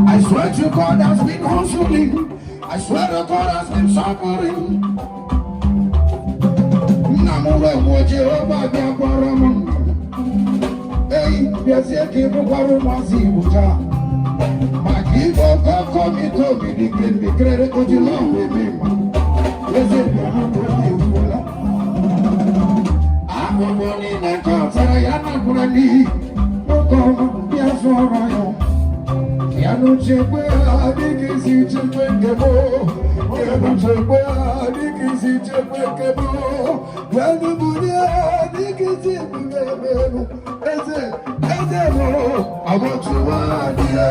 I swear to God has been consuming. I swear to God has been suffering. Namura Jehovah Biakwaram. Hey, yes, I give a IGBOJA. My Igbo come to me, the credit to the Lord with me. Yes, I'm a morning and cause I am not going to need. Yes, Yanu chekwe adikisi chekwe kebo. Yanu chekwe adikisi chekwe kebo. Yanu budi adikisi kebo. Eze mo amotuwa diye.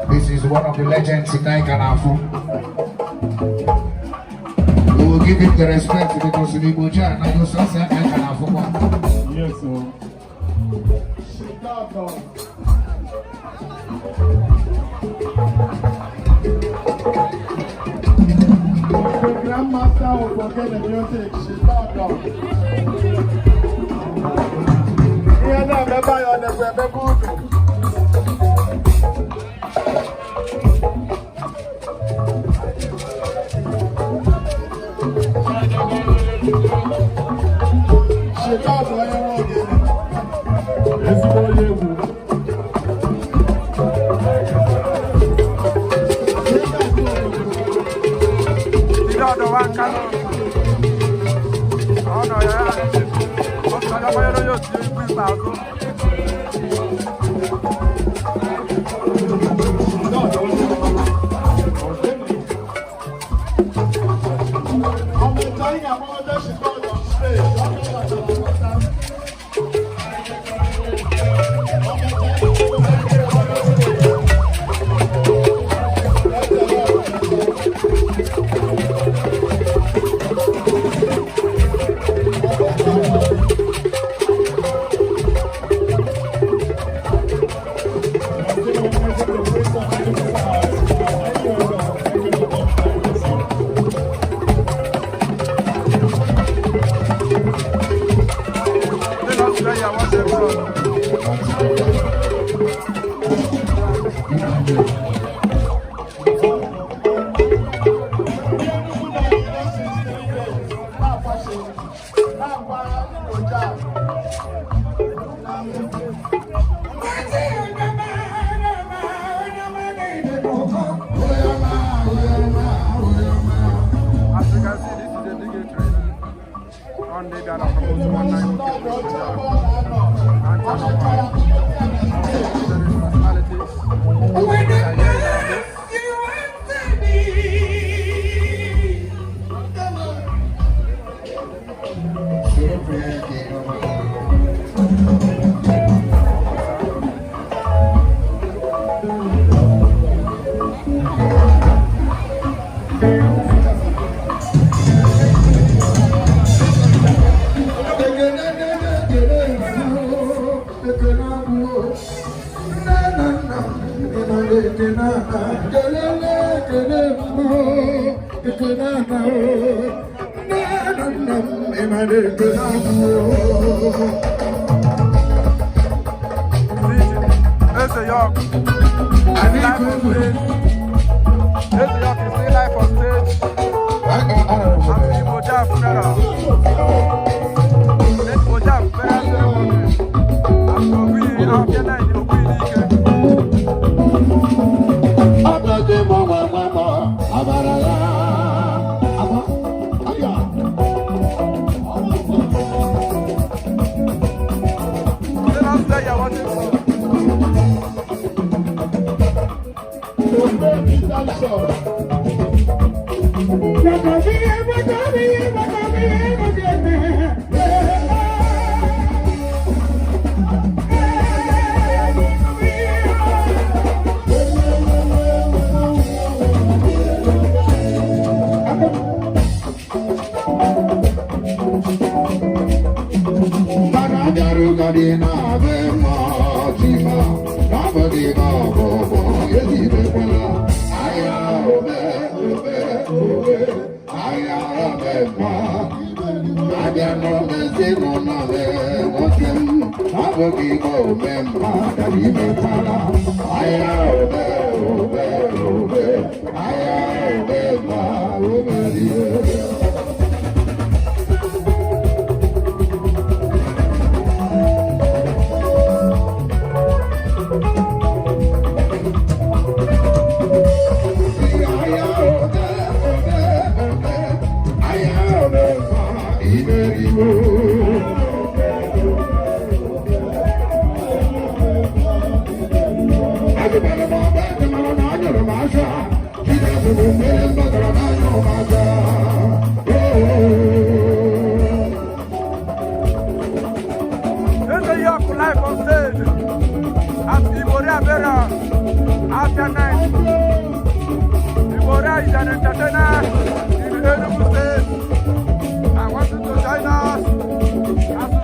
This is one of the legends in Naikanafu. We will give him the respect because in Igbo-Jah, and I just say Naikanafu. Yes, sir. The grandmaster will forget the music. She's not done. Yeah, no, the boy on the EZE York. EZE York is still live on stage. Igbo-Jah funeral. Igbo-Jah burial ceremony. After we have night in Okezie York live on stage at Igbo-Jah burial after night. Igbo-Jah is an entertainer in Enugu State. I want you to join us as we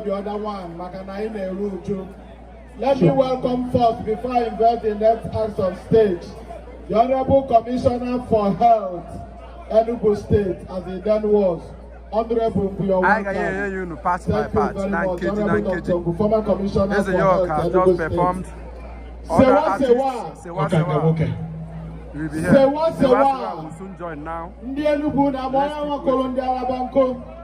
the other one, let me welcome first, before I invite the next act on stage, the Honorable Commissioner for Health, Enugu State, as he then was, Honorable I can hear you pass my part. Former Commissioner EZE York has just performed. Say what? Okay. We'll be here. Say what? Will soon join now. Ndi Enugu na mwana wa Kolondia Banko.